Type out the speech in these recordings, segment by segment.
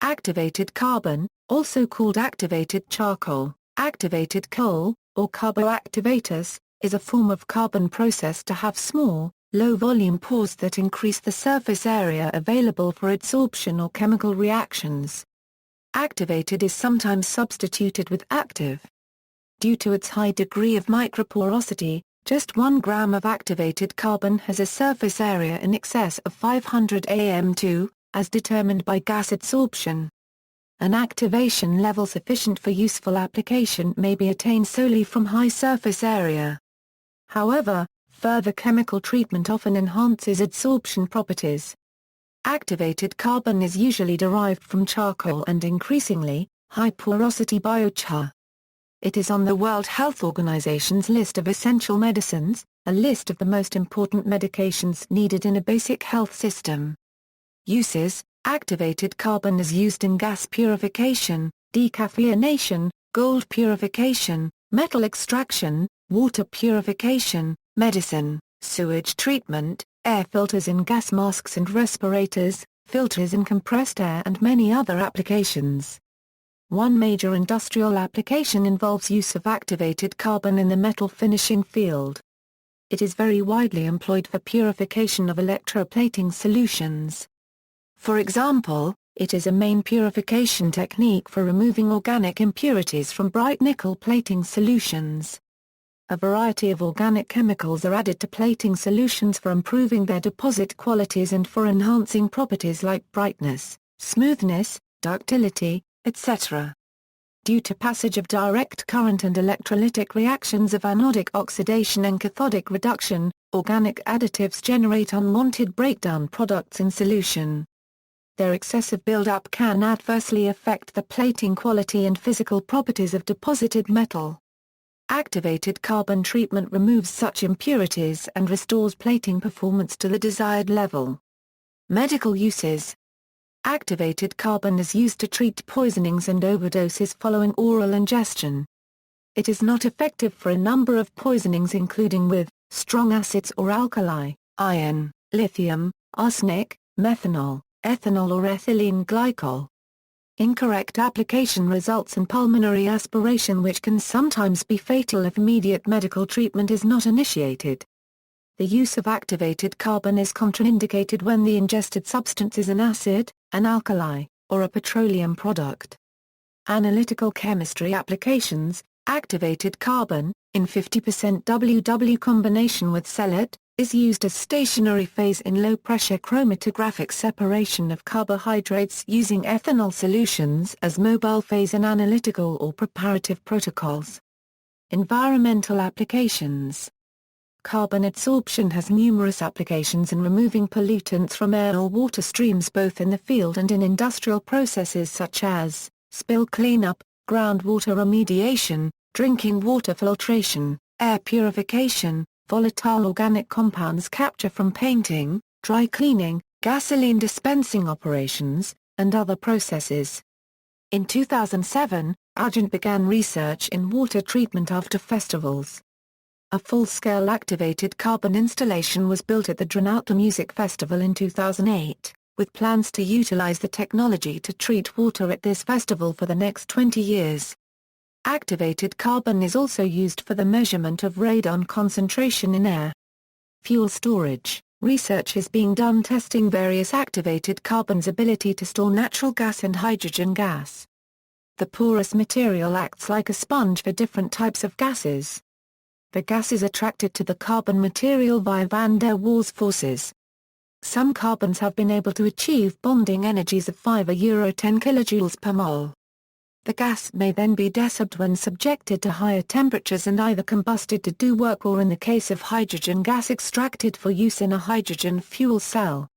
Activated carbon, also called activated charcoal, activated coal, or carbo activatus, is a form of carbon process to have small, low-volume pores that increase the surface area available for adsorption or chemical reactions. Activated is sometimes substituted with active. Due to its high degree of microporosity, just 1 gram of activated carbon has a surface area in excess of 500 am2, as determined by gas adsorption. An activation level sufficient for useful application may be attained solely from high surface area. However, further chemical treatment often enhances adsorption properties. Activated carbon is usually derived from charcoal and increasingly, high-porosity biochar. It is on the World Health Organization's list of essential medicines, a list of the most important medications needed in a basic health system. Uses: activated carbon is used in gas purification, decaffeination, gold purification, metal extraction, water purification, medicine, sewage treatment, air filters in gas masks and respirators, filters in compressed air and many other applications. One major industrial application involves use of activated carbon in the metal finishing field. It is very widely employed for purification of electroplating solutions. For example, it is a main purification technique for removing organic impurities from bright nickel plating solutions. A variety of organic chemicals are added to plating solutions for improving their deposit qualities and for enhancing properties like brightness, smoothness, ductility, etc. Due to passage of direct current and electrolytic reactions of anodic oxidation and cathodic reduction, organic additives generate unwanted breakdown products in solution. Their excessive buildup can adversely affect the plating quality and physical properties of deposited metal. Activated carbon treatment removes such impurities and restores plating performance to the desired level. Medical uses: activated carbon is used to treat poisonings and overdoses following oral ingestion. It is not effective for a number of poisonings including with strong acids or alkali, iron, lithium, arsenic, methanol, ethanol or ethylene glycol. Incorrect application results in pulmonary aspiration which can sometimes be fatal if immediate medical treatment is not initiated. The use of activated carbon is contraindicated when the ingested substance is an acid, an alkali, or a petroleum product. Analytical chemistry applications: activated carbon, in 50% WW combination with sellet, is used as stationary phase in low-pressure chromatographic separation of carbohydrates using ethanol solutions as mobile phase in analytical or preparative protocols. Environmental applications: carbon adsorption has numerous applications in removing pollutants from air or water streams both in the field and in industrial processes such as spill cleanup, groundwater remediation, drinking water filtration, air purification, volatile organic compounds capture from painting, dry cleaning, gasoline dispensing operations, and other processes. In 2007, Argent began research in water treatment after festivals. A full-scale activated carbon installation was built at the Dranouta Music Festival in 2008, with plans to utilize the technology to treat water at this festival for the next 20 years. Activated carbon is also used for the measurement of radon concentration in air. Fuel storage: research is being done testing various activated carbon's ability to store natural gas and hydrogen gas. The porous material acts like a sponge for different types of gases. The gas is attracted to the carbon material via van der Waals forces. Some carbons have been able to achieve bonding energies of 5–10 kJ per mole. The gas may then be desorbed when subjected to higher temperatures and either combusted to do work or in the case of hydrogen gas extracted for use in a hydrogen fuel cell.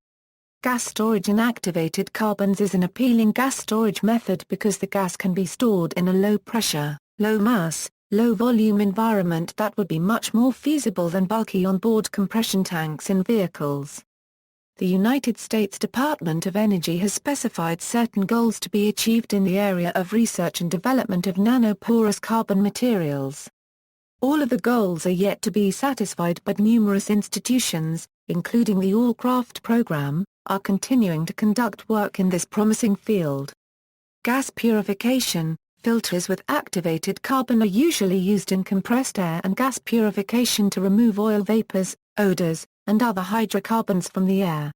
Gas storage in activated carbons is an appealing gas storage method because the gas can be stored in a low-pressure, low-mass, low-volume environment that would be much more feasible than bulky on-board compression tanks in vehicles. The United States Department of Energy has specified certain goals to be achieved in the area of research and development of nanoporous carbon materials. All of the goals are yet to be satisfied, but numerous institutions, including the Allcraft program, are continuing to conduct work in this promising field. Gas purification. Filters with activated carbon are usually used in compressed air and gas purification to remove oil vapors, odors, and other hydrocarbons from the air.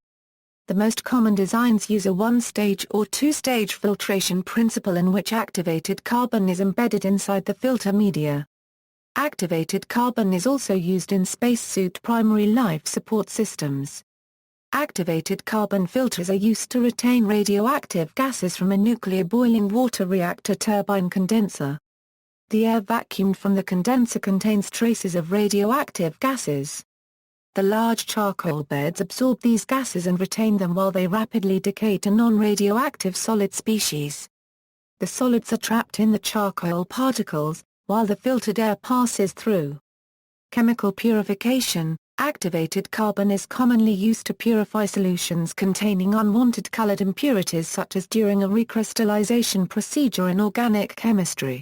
The most common designs use a one-stage or two-stage filtration principle in which activated carbon is embedded inside the filter media. Activated carbon is also used in spacesuit primary life support systems. Activated carbon filters are used to retain radioactive gases from a nuclear boiling water reactor turbine condenser. The air vacuumed from the condenser contains traces of radioactive gases. The large charcoal beds absorb these gases and retain them while they rapidly decay to non-radioactive solid species. The solids are trapped in the charcoal particles, while the filtered air passes through. Chemical purification. Activated carbon is commonly used to purify solutions containing unwanted colored impurities such as during a recrystallization procedure in organic chemistry.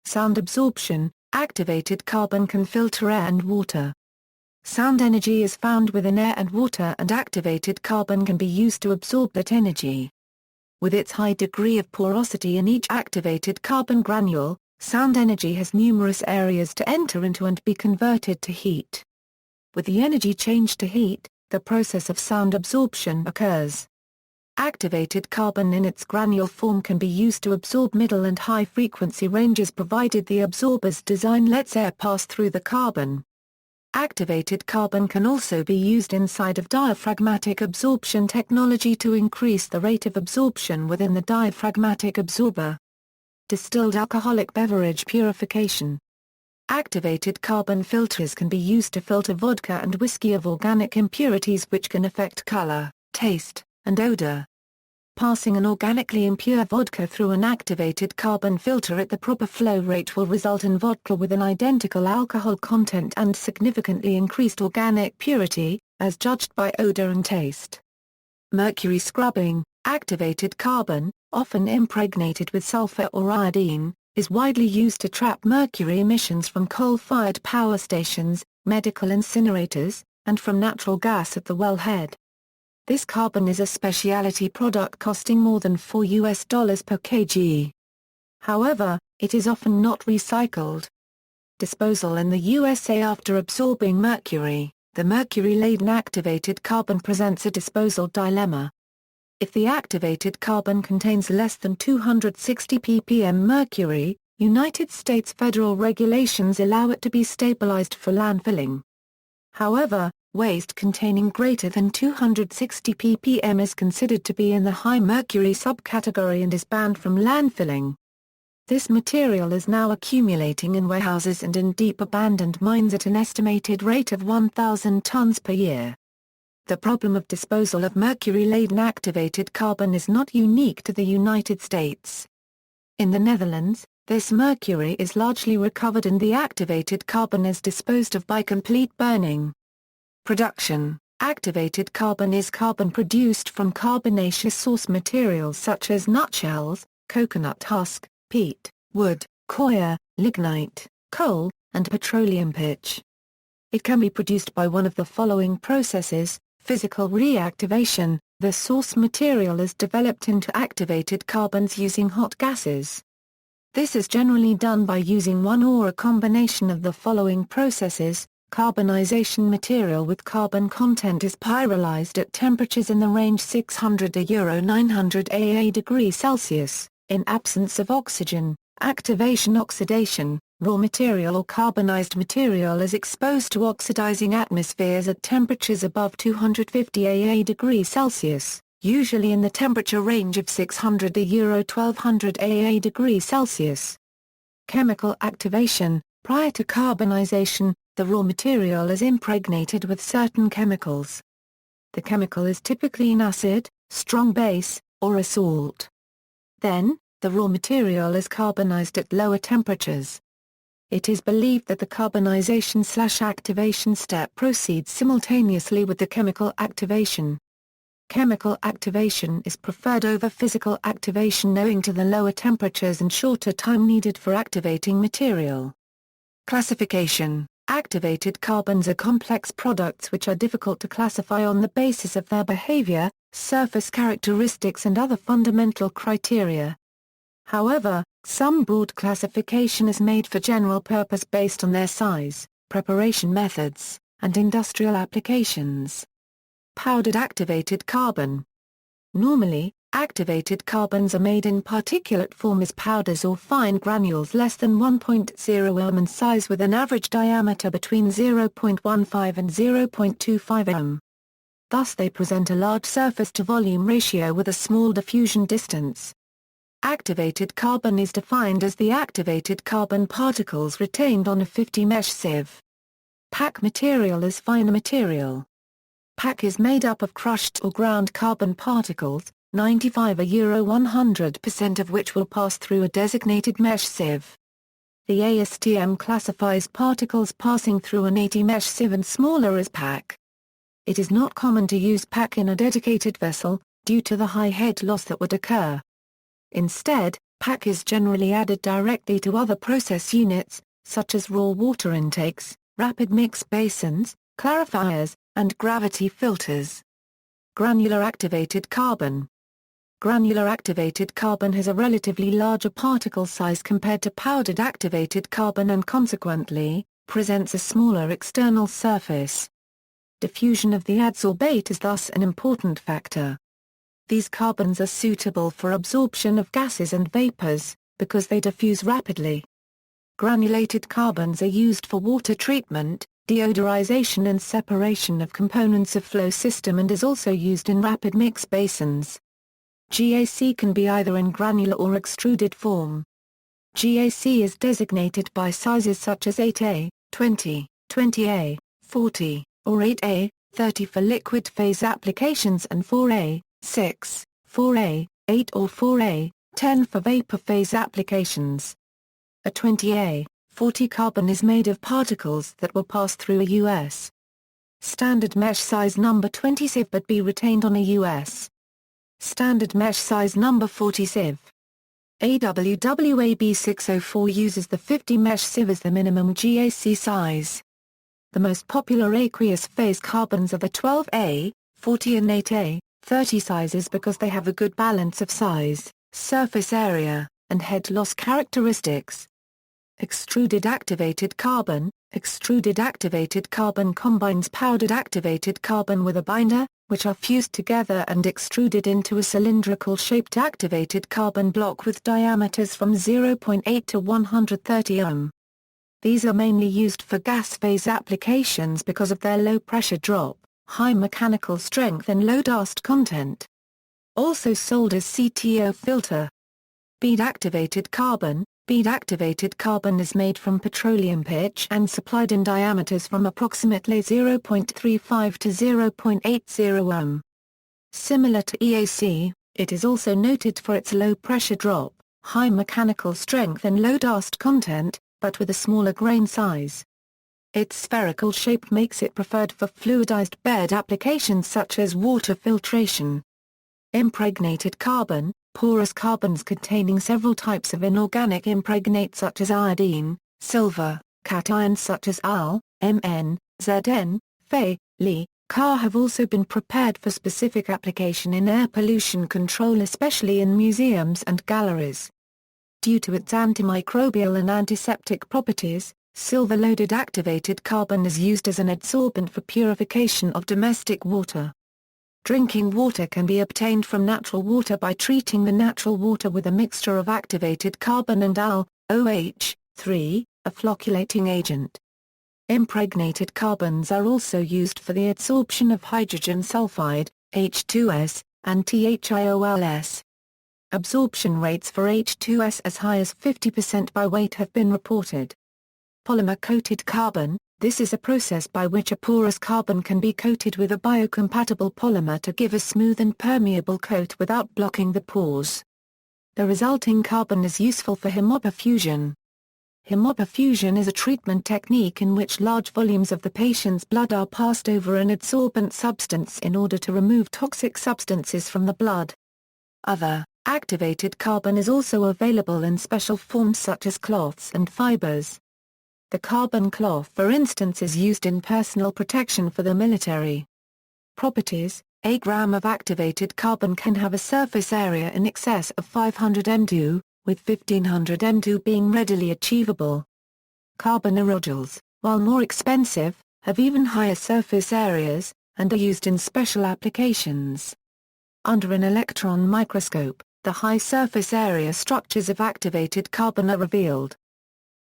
Sound absorption. Activated carbon can filter air and water. Sound energy is found within air and water, and activated carbon can be used to absorb that energy. With its high degree of porosity in each activated carbon granule, sound energy has numerous areas to enter into and be converted to heat. With the energy changed to heat, the process of sound absorption occurs. Activated carbon in its granule form can be used to absorb middle and high frequency ranges provided the absorber's design lets air pass through the carbon. Activated carbon can also be used inside of diaphragmatic absorption technology to increase the rate of absorption within the diaphragmatic absorber. Distilled alcoholic beverage purification. Activated carbon filters can be used to filter vodka and whiskey of organic impurities which can affect color, taste, and odor. Passing an organically impure vodka through an activated carbon filter at the proper flow rate will result in vodka with an identical alcohol content and significantly increased organic purity, as judged by odor and taste. Mercury scrubbing. Activated carbon, often impregnated with sulfur or iodine, is widely used to trap mercury emissions from coal-fired power stations, medical incinerators, and from natural gas at the wellhead. This carbon is a specialty product costing more than $4 per kg. However, it is often not recycled. Disposal in the USA. After absorbing mercury, the mercury-laden activated carbon presents a disposal dilemma. If the activated carbon contains less than 260 ppm mercury, United States federal regulations allow it to be stabilized for landfilling. However, waste containing greater than 260 ppm is considered to be in the high mercury subcategory and is banned from landfilling. This material is now accumulating in warehouses and in deep abandoned mines at an estimated rate of 1,000 tons per year. The problem of disposal of mercury-laden activated carbon is not unique to the United States. In the Netherlands, this mercury is largely recovered and the activated carbon is disposed of by complete burning. Production. Activated carbon is carbon produced from carbonaceous source materials such as nutshells, coconut husk, peat, wood, coir, lignite, coal, and petroleum pitch. It can be produced by one of the following processes: physical reactivation. The source material is developed into activated carbons using hot gases. This is generally done by using one or a combination of the following processes. Carbonization. Material with carbon content is pyrolyzed at temperatures in the range 600 to 900 °C, in absence of oxygen. Activation. Oxidation. Raw material or carbonized material is exposed to oxidizing atmospheres at temperatures above 250 °C, usually in the temperature range of 600 to 1200 °C. Chemical activation. Prior to carbonization, the raw material is impregnated with certain chemicals. The chemical is typically an acid, strong base, or a salt. Then, the raw material is carbonized at lower temperatures. It is believed that the carbonization/activation step proceeds simultaneously with the chemical activation. Chemical activation is preferred over physical activation owing to the lower temperatures and shorter time needed for activating material. Classification. Activated carbons are complex products which are difficult to classify on the basis of their behavior, surface characteristics and other fundamental criteria. However, some broad classification is made for general purpose based on their size, preparation methods, and industrial applications. Powdered activated carbon. Normally, activated carbons are made in particulate form as powders or fine granules less than 1.0 mm in size with an average diameter between 0.15 and 0.25 mm. Thus they present a large surface-to-volume ratio with a small diffusion distance. Activated carbon is defined as the activated carbon particles retained on a 50-mesh sieve. PAC material is finer material. PAC is made up of crushed or ground carbon particles, 95% of which will pass through a designated mesh sieve. The ASTM classifies particles passing through an 80-mesh sieve and smaller as PAC. It is not common to use PAC in a dedicated vessel, due to the high head loss that would occur. Instead, PAC is generally added directly to other process units, such as raw water intakes, rapid mix basins, clarifiers, and gravity filters. Granular activated carbon. Granular activated carbon has a relatively larger particle size compared to powdered activated carbon and consequently, presents a smaller external surface. Diffusion of the adsorbate is thus an important factor. These carbons are suitable for absorption of gases and vapors, because they diffuse rapidly. Granulated carbons are used for water treatment, deodorization and separation of components of flow system and is also used in rapid mix basins. GAC can be either in granular or extruded form. GAC is designated by sizes such as 8A, 20, 20A, 40, or 8A, 30 for liquid phase applications and 4A, 6, 4A, 8 or 4A, 10 for vapor phase applications. A 20A, 40 carbon is made of particles that will pass through a U.S. standard mesh size number 20 sieve but be retained on a U.S. standard mesh size number 40 sieve. AWWAB 604 uses the 50 mesh sieve as the minimum GAC size. The most popular aqueous phase carbons are the 12A, 40 and 8A, 30 sizes because they have a good balance of size, surface area, and head loss characteristics. Extruded activated carbon. Extruded activated carbon combines powdered activated carbon with a binder, which are fused together and extruded into a cylindrical-shaped activated carbon block with diameters from 0.8 to 130 mm. These are mainly used for gas phase applications because of their low pressure drop, high mechanical strength and low dust content. Also sold as CTO filter. Bead activated carbon. Bead activated carbon is made from petroleum pitch and supplied in diameters from approximately 0.35 to 0.80 mm. Similar to EAC, it is also noted for its low pressure drop, high mechanical strength and low dust content, but with a smaller grain size. Its spherical shape makes it preferred for fluidized bed applications such as water filtration. Impregnated carbon. Porous carbons containing several types of inorganic impregnate such as iodine, silver, cations such as Al, Mn, Zn, Fe, Li, Ca have also been prepared for specific application in air pollution control especially in museums and galleries. Due to its antimicrobial and antiseptic properties, silver-loaded activated carbon is used as an adsorbent for purification of domestic water. Drinking water can be obtained from natural water by treating the natural water with a mixture of activated carbon and OH3, a flocculating agent. Impregnated carbons are also used for the adsorption of hydrogen sulfide, H2S, and THIOLS. Absorption rates for H2S as high as 50% by weight have been reported. Polymer-coated carbon. This is a process by which a porous carbon can be coated with a biocompatible polymer to give a smooth and permeable coat without blocking the pores. The resulting carbon is useful for hemoperfusion. Hemoperfusion is a treatment technique in which large volumes of the patient's blood are passed over an adsorbent substance in order to remove toxic substances from the blood. Other, activated carbon is also available in special forms such as cloths and fibers. The carbon cloth for instance is used in personal protection for the military. Properties. A gram of activated carbon can have a surface area in excess of 500 m2, with 1500 m2 being readily achievable. Carbon aerosols, while more expensive, have even higher surface areas, and are used in special applications. Under an electron microscope, the high surface area structures of activated carbon are revealed.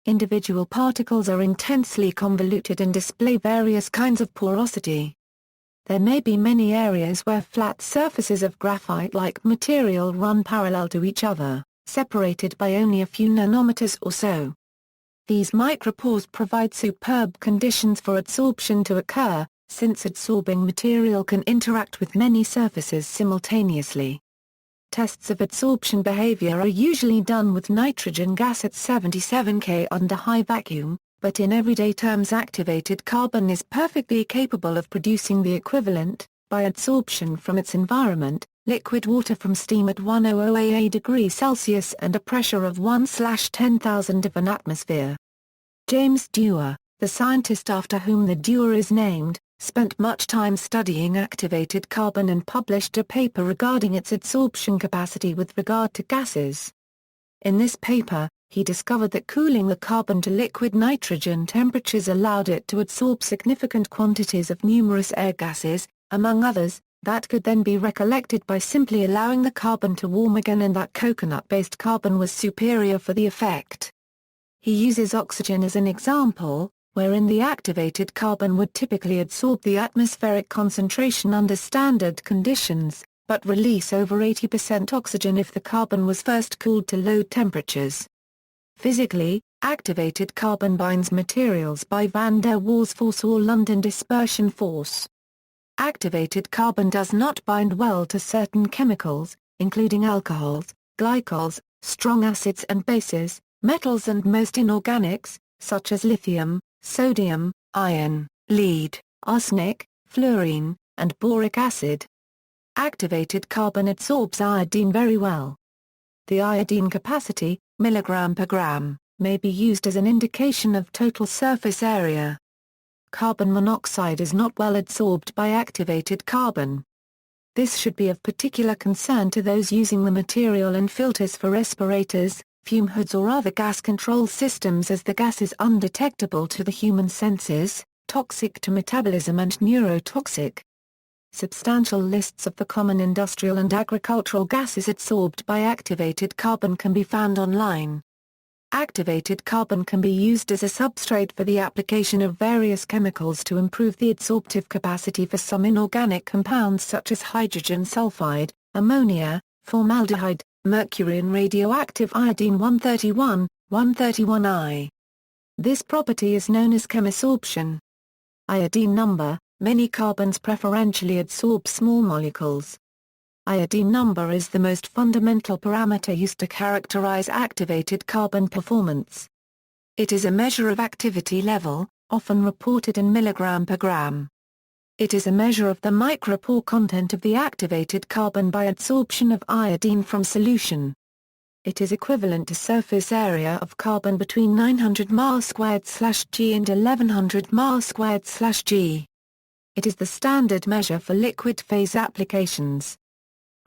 Individual particles are intensely convoluted and display various kinds of porosity. There may be many areas where flat surfaces of graphite-like material run parallel to each other, separated by only a few nanometers or so. These micropores provide superb conditions for adsorption to occur, since adsorbing material can interact with many surfaces simultaneously. Tests of adsorption behavior are usually done with nitrogen gas at 77 K under high vacuum, but in everyday terms activated carbon is perfectly capable of producing the equivalent, by adsorption from its environment, liquid water from steam at 1008 degrees Celsius and a pressure of 1/10,000 of an atmosphere. James Dewar, the scientist after whom the Dewar is named, spent much time studying activated carbon and published a paper regarding its adsorption capacity with regard to gases. In this paper, he discovered that cooling the carbon to liquid nitrogen temperatures allowed it to adsorb significant quantities of numerous air gases, among others, that could then be recollected by simply allowing the carbon to warm again, and that coconut-based carbon was superior for the effect. He uses oxygen as an example, wherein the activated carbon would typically adsorb the atmospheric concentration under standard conditions, but release over 80% oxygen if the carbon was first cooled to low temperatures. Physically, activated carbon binds materials by van der Waals force or London dispersion force. Activated carbon does not bind well to certain chemicals, including alcohols, glycols, strong acids and bases, metals and most inorganics, such as lithium, sodium, iron, lead, arsenic, fluorine, and boric acid. Activated carbon adsorbs iodine very well. The iodine capacity, milligram per gram, may be used as an indication of total surface area. Carbon monoxide is not well adsorbed by activated carbon. This should be of particular concern to those using the material in filters for respirators, fume hoods or other gas control systems, as the gas is undetectable to the human senses, toxic to metabolism and neurotoxic. Substantial lists of the common industrial and agricultural gases adsorbed by activated carbon can be found online. Activated carbon can be used as a substrate for the application of various chemicals to improve the adsorptive capacity for some inorganic compounds such as hydrogen sulfide, ammonia, formaldehyde, mercury and radioactive iodine-131, 131I. This property is known as chemosorption. Iodine number: many carbons preferentially adsorb small molecules. Iodine number is the most fundamental parameter used to characterize activated carbon performance. It is a measure of activity level, often reported in milligram per gram. It is a measure of the micropore content of the activated carbon by adsorption of iodine from solution. It is equivalent to surface area of carbon between 900 m²/G and 1100 m²/G. It is the standard measure for liquid phase applications.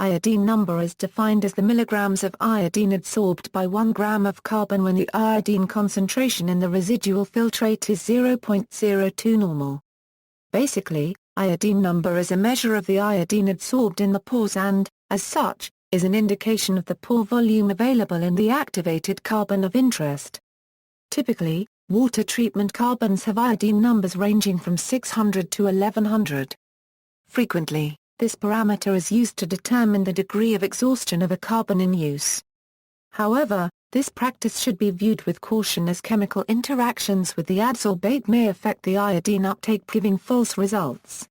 Iodine number is defined as the milligrams of iodine adsorbed by 1 gram of carbon when the iodine concentration in the residual filtrate is 0.02 normal. Basically, iodine number is a measure of the iodine adsorbed in the pores and, as such, is an indication of the pore volume available in the activated carbon of interest. Typically, water treatment carbons have iodine numbers ranging from 600 to 1100. Frequently, this parameter is used to determine the degree of exhaustion of a carbon in use. However, this practice should be viewed with caution, as chemical interactions with the adsorbate may affect the iodine uptake, giving false results.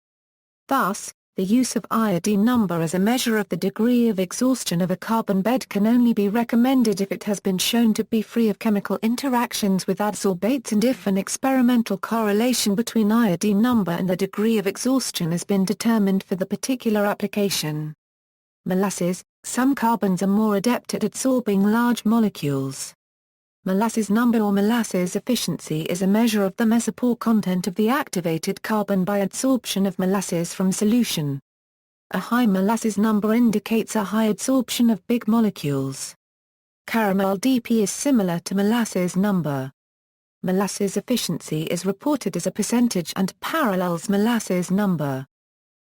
Thus, the use of iodine number as a measure of the degree of exhaustion of a carbon bed can only be recommended if it has been shown to be free of chemical interactions with adsorbates and if an experimental correlation between iodine number and the degree of exhaustion has been determined for the particular application. Molasses: some carbons are more adept at adsorbing large molecules. Molasses number or molasses efficiency is a measure of the mesopore content of the activated carbon by adsorption of molasses from solution. A high molasses number indicates a high adsorption of big molecules. Caramel DP is similar to molasses number. Molasses efficiency is reported as a percentage and parallels molasses number.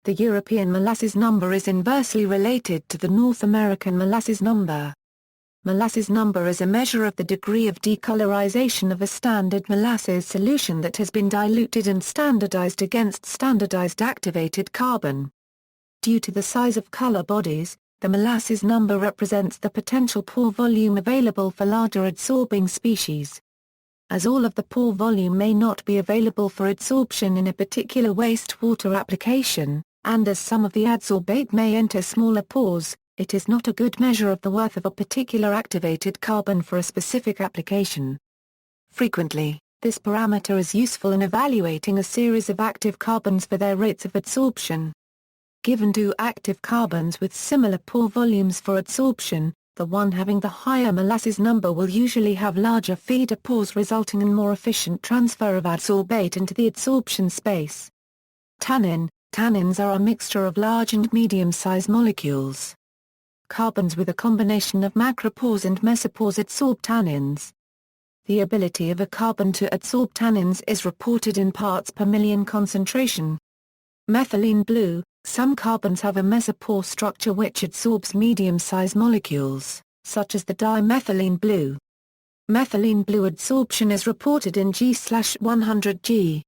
The European molasses number is inversely related to the North American molasses number. Molasses number is a measure of the degree of decolorization of a standard molasses solution that has been diluted and standardized against standardized activated carbon. Due to the size of color bodies, the molasses number represents the potential pore volume available for larger adsorbing species. As all of the pore volume may not be available for adsorption in a particular wastewater application, and as some of the adsorbate may enter smaller pores, it is not a good measure of the worth of a particular activated carbon for a specific application. Frequently, this parameter is useful in evaluating a series of active carbons for their rates of adsorption. Given two active carbons with similar pore volumes for adsorption, the one having the higher molasses number will usually have larger feeder pores, resulting in more efficient transfer of adsorbate into the adsorption space. Tannins are a mixture of large and medium-size molecules. Carbons with a combination of macropores and mesopores adsorb tannins. The ability of a carbon to adsorb tannins is reported in parts per million concentration. Methylene blue: some carbons have a mesopore structure which adsorbs medium-size molecules, such as the dimethylene blue. Methylene blue adsorption is reported in G/100 G.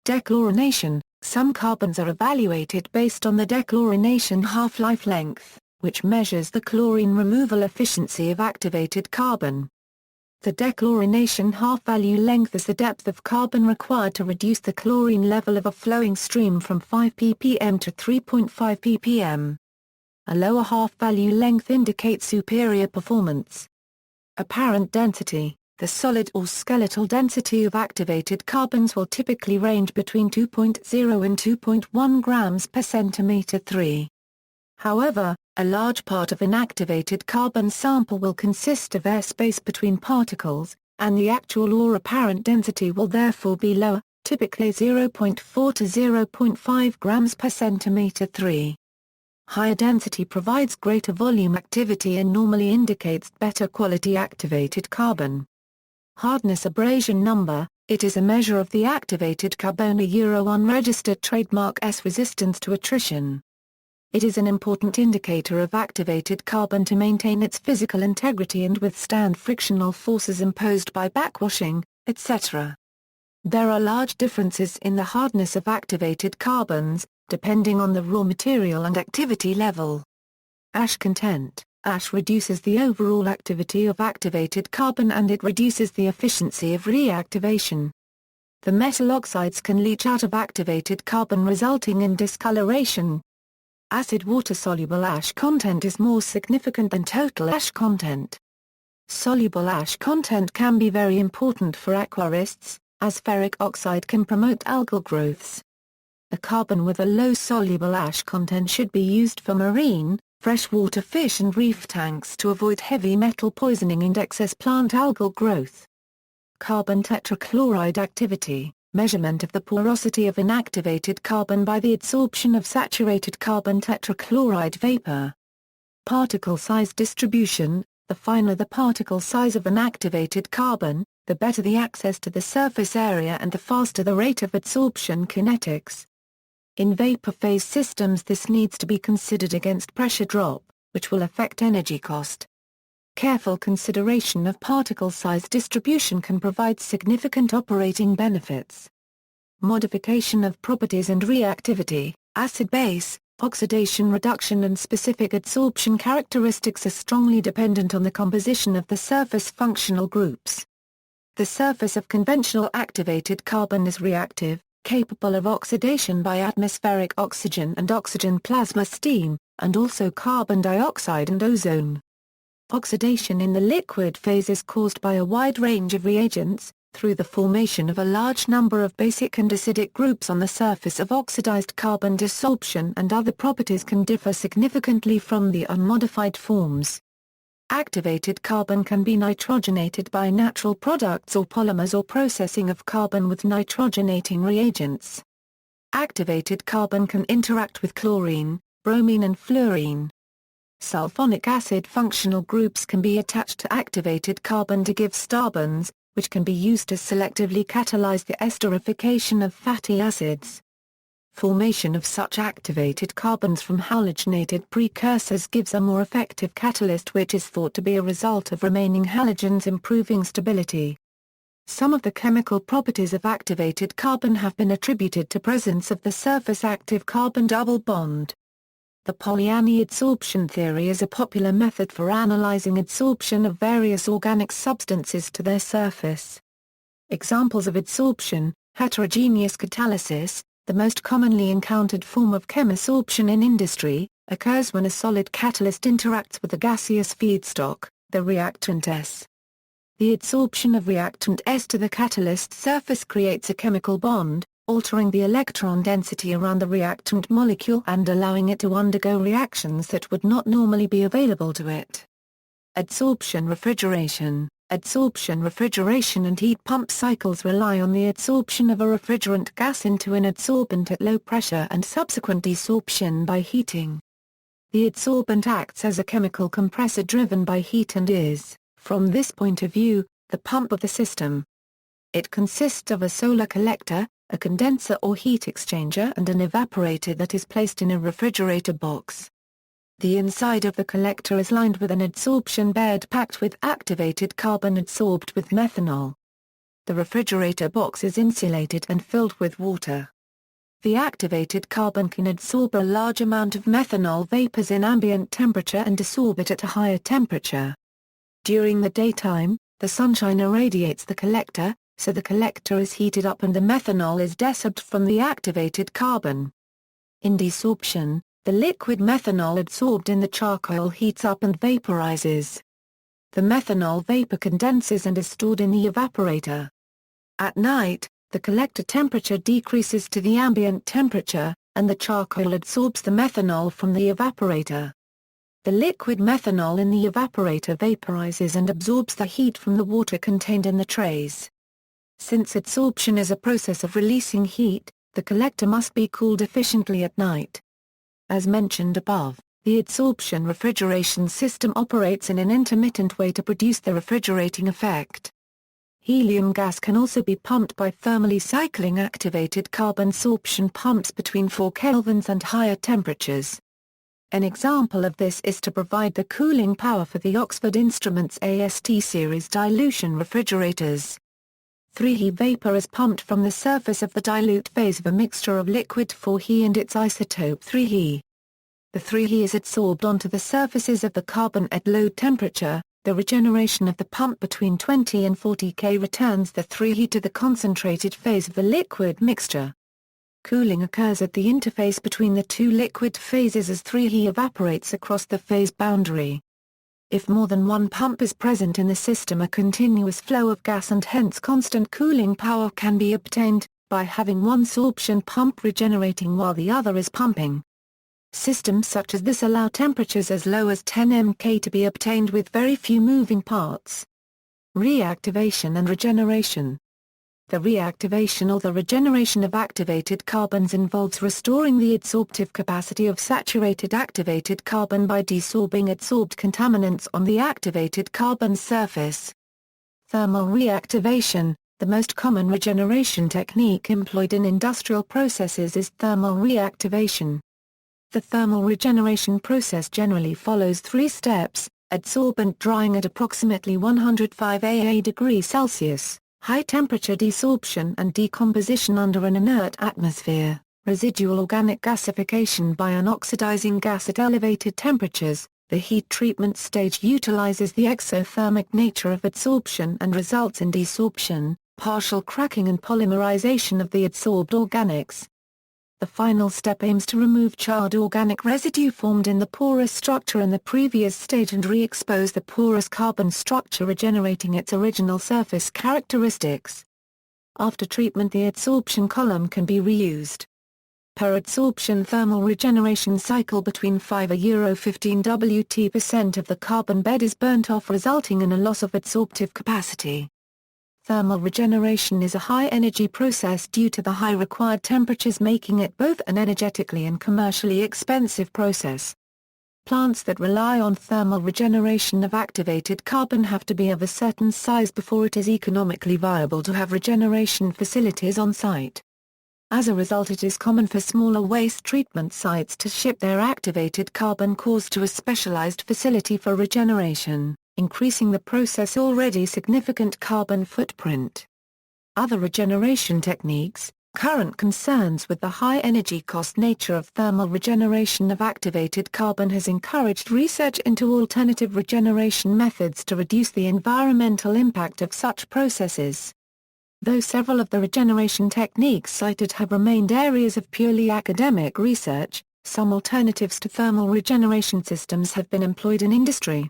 Dechlorination: some carbons are evaluated based on the dechlorination half-life length, which measures the chlorine removal efficiency of activated carbon. The dechlorination half-value length is the depth of carbon required to reduce the chlorine level of a flowing stream from 5 ppm to 3.5 ppm. A lower half-value length indicates superior performance. Apparent density: the solid or skeletal density of activated carbons will typically range between 2.0 and 2.1 grams per centimeter 3. However, a large part of an activated carbon sample will consist of airspace between particles, and the actual or apparent density will therefore be lower, typically 0.4 to 0.5 grams per centimeter 3. Higher density provides greater volume activity and normally indicates better quality activated carbon. Hardness abrasion number: it is a measure of the activated carbon unregistered trademark S resistance to attrition. It is an important indicator of activated carbon to maintain its physical integrity and withstand frictional forces imposed by backwashing, etc. There are large differences in the hardness of activated carbons, depending on the raw material and activity level. Ash content: ash reduces the overall activity of activated carbon and it reduces the efficiency of reactivation. The metal oxides can leach out of activated carbon, resulting in discoloration. Acid water-soluble ash content is more significant than total ash content. Soluble ash content can be very important for aquarists, as ferric oxide can promote algal growths. A carbon with a low soluble ash content should be used for marine, freshwater fish and reef tanks to avoid heavy metal poisoning and excess plant algal growth. Carbon tetrachloride activity: measurement of the porosity of an activated carbon by the adsorption of saturated carbon tetrachloride vapor. Particle size distribution: the finer the particle size of an activated carbon, the better the access to the surface area and the faster the rate of adsorption kinetics. In vapor phase systems, this needs to be considered against pressure drop, which will affect energy cost. Careful consideration of particle size distribution can provide significant operating benefits. Modification of properties and reactivity: acid-base, oxidation reduction and specific adsorption characteristics are strongly dependent on the composition of the surface functional groups. The surface of conventional activated carbon is reactive, capable of oxidation by atmospheric oxygen and oxygen plasma steam, and also carbon dioxide and ozone. Oxidation in the liquid phase is caused by a wide range of reagents, through the formation of a large number of basic and acidic groups on the surface of oxidized carbon. Desorption and other properties can differ significantly from the unmodified forms. Activated carbon can be nitrogenated by natural products or polymers or processing of carbon with nitrogenating reagents. Activated carbon can interact with chlorine, bromine and fluorine. Sulfonic acid functional groups can be attached to activated carbon to give starbons, which can be used to selectively catalyze the esterification of fatty acids. Formation of such activated carbons from halogenated precursors gives a more effective catalyst, which is thought to be a result of remaining halogens improving stability. Some of the chemical properties of activated carbon have been attributed to presence of the surface active carbon double bond. The polyanion adsorption theory is a popular method for analyzing adsorption of various organic substances to their surface. Examples of adsorption: heterogeneous catalysis, the most commonly encountered form of chemosorption in industry, occurs when a solid catalyst interacts with a gaseous feedstock, the reactant S. The adsorption of reactant S to the catalyst surface creates a chemical bond, altering the electron density around the reactant molecule and allowing it to undergo reactions that would not normally be available to it. Adsorption refrigeration. Adsorption refrigeration and heat pump cycles rely on the adsorption of a refrigerant gas into an adsorbent at low pressure and subsequent desorption by heating. The adsorbent acts as a chemical compressor driven by heat and is, from this point of view, the pump of the system. It consists of a solar collector, a condenser or heat exchanger and an evaporator that is placed in a refrigerator box. The inside of the collector is lined with an adsorption bed packed with activated carbon adsorbed with methanol. The refrigerator box is insulated and filled with water. The activated carbon can adsorb a large amount of methanol vapors in ambient temperature and desorb it at a higher temperature. During the daytime, the sunshine irradiates the collector, so the collector is heated up and the methanol is desorbed from the activated carbon. In desorption, the liquid methanol adsorbed in the charcoal heats up and vaporizes. The methanol vapor condenses and is stored in the evaporator. At night, the collector temperature decreases to the ambient temperature, and the charcoal adsorbs the methanol from the evaporator. The liquid methanol in the evaporator vaporizes and absorbs the heat from the water contained in the trays. Since adsorption is a process of releasing heat, the collector must be cooled efficiently at night. As mentioned above, the adsorption refrigeration system operates in an intermittent way to produce the refrigerating effect. Helium gas can also be pumped by thermally cycling activated carbon sorption pumps between 4 kelvins and higher temperatures. An example of this is to provide the cooling power for the Oxford Instruments AST series dilution refrigerators. 3He vapor is pumped from the surface of the dilute phase of a mixture of liquid 4He and its isotope 3He. The 3He is adsorbed onto the surfaces of the carbon at low temperature. The regeneration of the pump between 20 and 40 K returns the 3He to the concentrated phase of the liquid mixture. Cooling occurs at the interface between the two liquid phases as 3He evaporates across the phase boundary. If more than one pump is present in the system, a continuous flow of gas and hence constant cooling power can be obtained, by having one sorption pump regenerating while the other is pumping. Systems such as this allow temperatures as low as 10 mK to be obtained with very few moving parts. Reactivation and regeneration. The reactivation or the regeneration of activated carbons involves restoring the adsorptive capacity of saturated activated carbon by desorbing adsorbed contaminants on the activated carbon surface. Thermal reactivation. The most common regeneration technique employed in industrial processes is thermal reactivation. The thermal regeneration process generally follows 3 steps: adsorbent drying at approximately 105 degrees°C, high-temperature desorption and decomposition under an inert atmosphere, residual organic gasification by an oxidizing gas at elevated temperatures. The heat treatment stage utilizes the exothermic nature of adsorption and results in desorption, partial cracking and polymerization of the adsorbed organics. The final step aims to remove charred organic residue formed in the porous structure in the previous stage and re-expose the porous carbon structure, regenerating its original surface characteristics. After treatment, the adsorption column can be reused. Per adsorption thermal regeneration cycle between 5 and 15 Wt% of the carbon bed is burnt off, resulting in a loss of adsorptive capacity. Thermal regeneration is a high-energy process due to the high required temperatures, making it both an energetically and commercially expensive process. Plants that rely on thermal regeneration of activated carbon have to be of a certain size before it is economically viable to have regeneration facilities on site. As a result, it is common for smaller waste treatment sites to ship their activated carbon cores to a specialized facility for regeneration, increasing the process' already significant carbon footprint. Other regeneration techniques. Current concerns with the high energy cost nature of thermal regeneration of activated carbon has encouraged research into alternative regeneration methods to reduce the environmental impact of such processes. Though several of the regeneration techniques cited have remained areas of purely academic research, some alternatives to thermal regeneration systems have been employed in industry.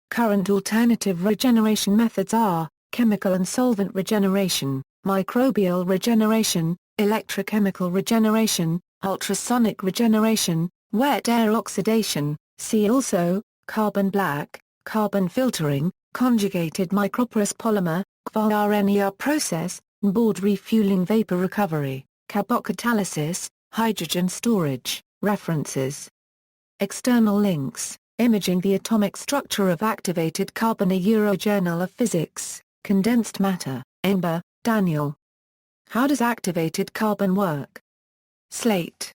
Current alternative regeneration methods are chemical and solvent regeneration, microbial regeneration, electrochemical regeneration, ultrasonic regeneration, wet air oxidation, see also, carbon black, carbon filtering, conjugated microporous polymer, QVAR process, board refueling vapor recovery, carbocatalysis, hydrogen storage. References. External links, Imaging the Atomic Structure of Activated Carbon, a Journal of Physics, Condensed Matter, Ember, Daniel. How does activated carbon work? Slate.